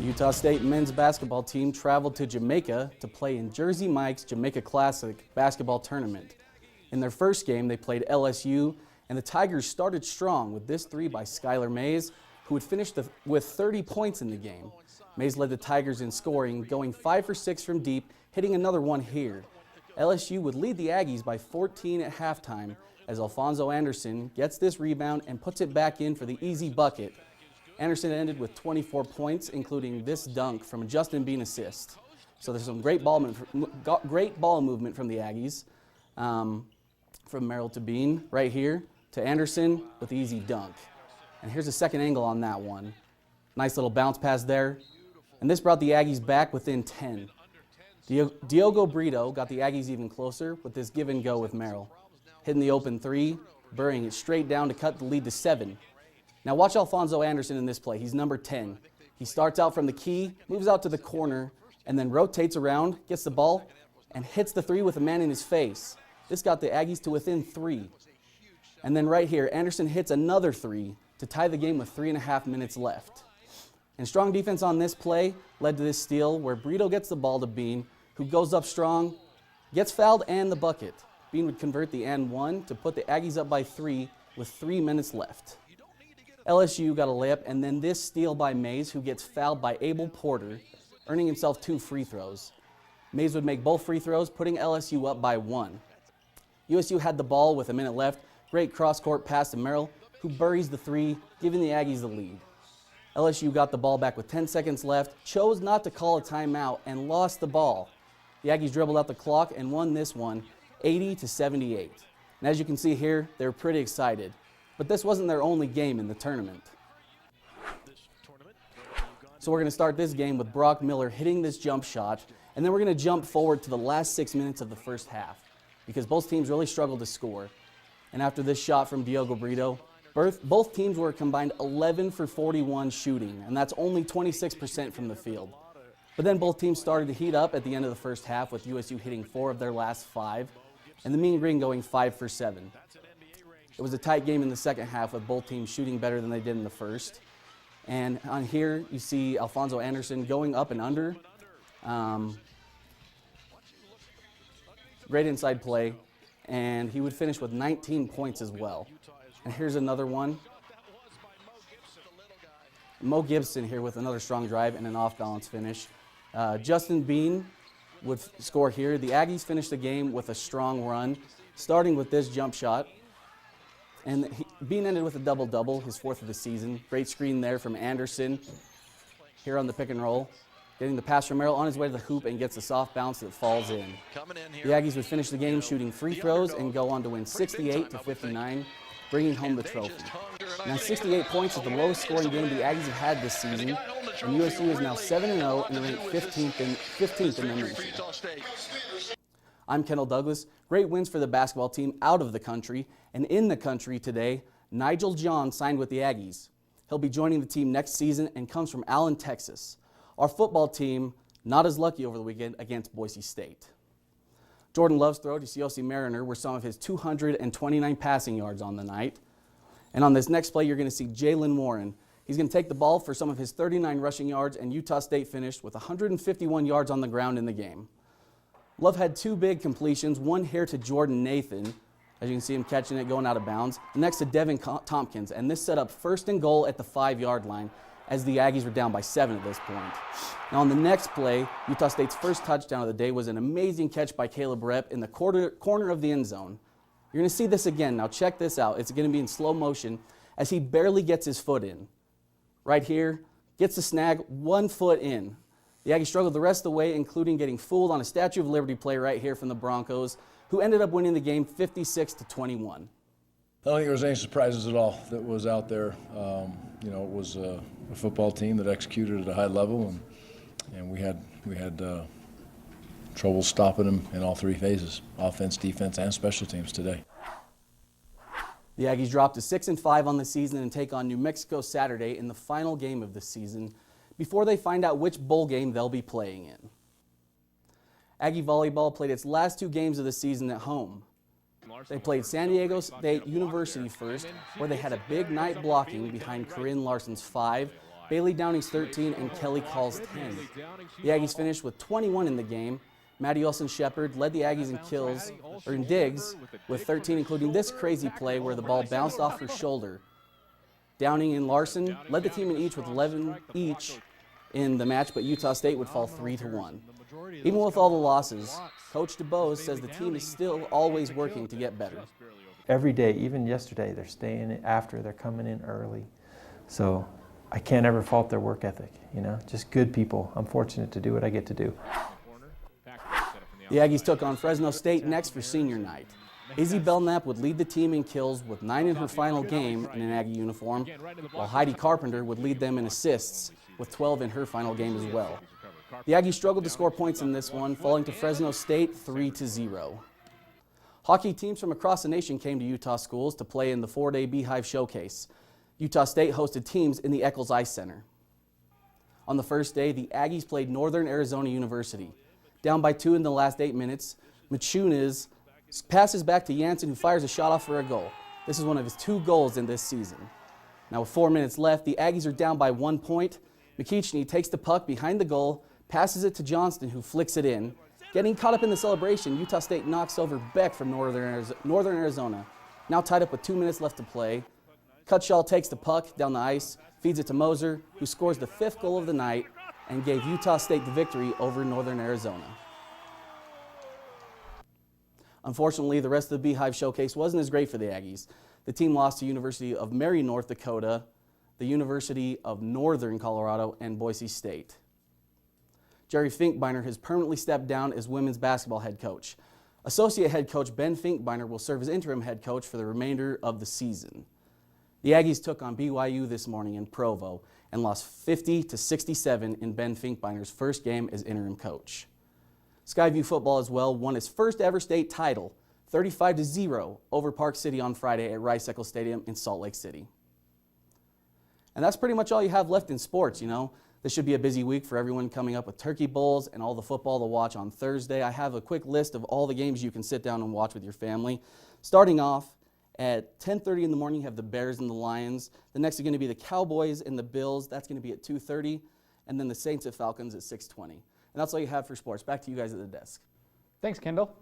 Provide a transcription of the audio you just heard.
Utah State men's basketball team traveled to Jamaica to play in Jersey Mike's Jamaica Classic basketball tournament. In their first game, they played LSU, and the Tigers started strong with this three by Skylar Mays, who had finished with 30 points in the game. Mays led the Tigers in scoring, going 5 for 6 from deep, hitting another one here. LSU would lead the Aggies by 14 at halftime as Alfonso Anderson gets this rebound and puts it back in for the easy bucket. Anderson ended with 24 points, including this dunk from a Justin Bean assist. So there's some great ball movement from the Aggies. From Merrill to Bean right here to Anderson with the easy dunk. And here's a second angle on that one. Nice little bounce pass there. And this brought the Aggies back within 10. Diogo Brito got the Aggies even closer with this give and go with Merrill. Hitting the open three, burying it straight down to cut the lead to 7. Now watch Alfonso Anderson in this play. He's number 10. He starts out from the key, moves out to the corner, and then rotates around, gets the ball, and hits the three with a man in his face. This got the Aggies to within 3. And then right here, Anderson hits another 3 to tie the game with 3.5 minutes left. And strong defense on this play led to this steal where Brito gets the ball to Bean, who goes up strong, gets fouled, and the bucket. Bean would convert the and one to put the Aggies up by 3 with 3 minutes left. LSU got a layup, and then this steal by Mays, who gets fouled by Abel Porter, earning himself 2 free throws. Mays would make both free throws, putting LSU up by 1. USU had the ball with a minute left. Great cross-court pass to Merrill, who buries the 3, giving the Aggies the lead. LSU got the ball back with 10 seconds left, chose not to call a timeout, and lost the ball. The Aggies dribbled out the clock and won this one, 80-78. And as you can see here, they're pretty excited. But this wasn't their only game in the tournament. So we're going to start this game with Brock Miller hitting this jump shot, and then we're going to jump forward to the last 6 minutes of the first half, because both teams really struggled to score. And after this shot from Diogo Brito, both teams were combined 11 for 41 shooting, and that's only 26% from the field. But then both teams started to heat up at the end of the first half, with USU hitting 4 of their last 5, and the Mean Green going 5 for 7. It was a tight game in the second half, with both teams shooting better than they did in the first. And on here, you see Alfonso Anderson going up and under. Great inside play, and he would finish with 19 points as well. And here's another one. Mo Gibson here with another strong drive and an off-balance finish. Justin Bean would score here. The Aggies finished the game with a strong run, starting with this jump shot. And Bean ended with a double-double, his 4th of the season. Great screen there from Anderson here on the pick and roll. Getting the pass from Merrill on his way to the hoop and gets a soft bounce that falls in. The Aggies would finish the game shooting free throws and go on to win 68-59, bringing home the trophy. Now 68 points is the lowest scoring game the Aggies have had this season, and USU is now 7-0 and ranked 15th in the nation. I'm Kendall Douglas. Great wins for the basketball team out of the country, and in the country today, Nigel John signed with the Aggies. He'll be joining the team next season and comes from Allen, Texas. Our football team, not as lucky over the weekend against Boise State. Jordan Love's throw to COC Mariner were some of his 229 passing yards on the night. And on this next play, you're going to see Jalen Warren. He's going to take the ball for some of his 39 rushing yards, and Utah State finished with 151 yards on the ground in the game. Love had 2 big completions, one here to Jordan Nathan, as you can see him catching it going out of bounds, and next to Devin Tompkins, and this set up 1st and goal at the 5-yard line as the Aggies were down by 7 at this point. Now on the next play, Utah State's first touchdown of the day was an amazing catch by Caleb Rep in the corner of the end zone. You're going to see this again. Now check this out. It's going to be in slow motion as he barely gets his foot in. Right here, gets the snag, 1 foot in. The Aggies struggled the rest of the way, including getting fooled on a Statue of Liberty play right here from the Broncos, who ended up winning the game 56-21. I don't think there was any surprises at all that was out there. It was a football team that executed at a high level, and we had trouble stopping them in all 3 phases: offense, defense, and special teams today. The Aggies dropped to 6-5 on the season and take on New Mexico Saturday in the final game of the season before they find out which bowl game they'll be playing in. Aggie volleyball played its last 2 games of the season at home. They played San Diego State University first, where they had a big night blocking behind Corinne Larson's 5, Bailey Downing's 13 and Kelly Call's 10. The Aggies finished with 21 in the game. Maddie Olsen-Shepard led the Aggies in digs with 13, including this crazy play where the ball bounced off her shoulder. Downing and Larson led the team in each with 11 each in the match, but Utah State would fall 3-1. Even with all the losses, Coach DeBose says the team is still always working to get better. Every day, even yesterday, they're staying after, they're coming in early. So I can't ever fault their work ethic, you know, just good people. I'm fortunate to do what I get to do. The Aggies took on Fresno State next for senior night. Izzy Belknap would lead the team in kills with 9 in her final game in an Aggie uniform, while Heidi Carpenter would lead them in assists with 12 in her final game as well. The Aggies struggled to score points in this one, falling to Fresno State 3-0. Hockey teams from across the nation came to Utah schools to play in the 4-day Beehive Showcase. Utah State hosted teams in the Eccles Ice Center. On the first day, the Aggies played Northern Arizona University. Down by 2 in the last 8 minutes, Machunas passes back to Jansen, who fires a shot off for a goal. This is one of his 2 goals in this season. Now with 4 minutes left, the Aggies are down by 1 point. McKeachney takes the puck behind the goal, passes it to Johnston, who flicks it in. Getting caught up in the celebration, Utah State knocks over Beck from Northern Arizona. Now tied up with 2 minutes left to play. Cutshaw takes the puck down the ice, feeds it to Moser, who scores the 5th goal of the night and gave Utah State the victory over Northern Arizona. Unfortunately, the rest of the Beehive Showcase wasn't as great for the Aggies. The team lost to University of Mary, North Dakota, the University of Northern Colorado, and Boise State. Jerry Finkbeiner has permanently stepped down as women's basketball head coach. Associate head coach Ben Finkbeiner will serve as interim head coach for the remainder of the season. The Aggies took on BYU this morning in Provo and lost 50-67 in Ben Finkbeiner's first game as interim coach. Skyview football as well won its first ever state title, 35-0 over Park City on Friday at Rice-Eccles Stadium in Salt Lake City. And that's pretty much all you have left in sports, you know. This should be a busy week for everyone coming up with turkey bowls and all the football to watch on Thursday. I have a quick list of all the games you can sit down and watch with your family. Starting off at 10:30 in the morning, you have the Bears and the Lions. The next is going to be the Cowboys and the Bills. That's going to be at 2:30. And then the Saints and Falcons at 6:20. And that's all you have for sports. Back to you guys at the desk. Thanks, Kendall.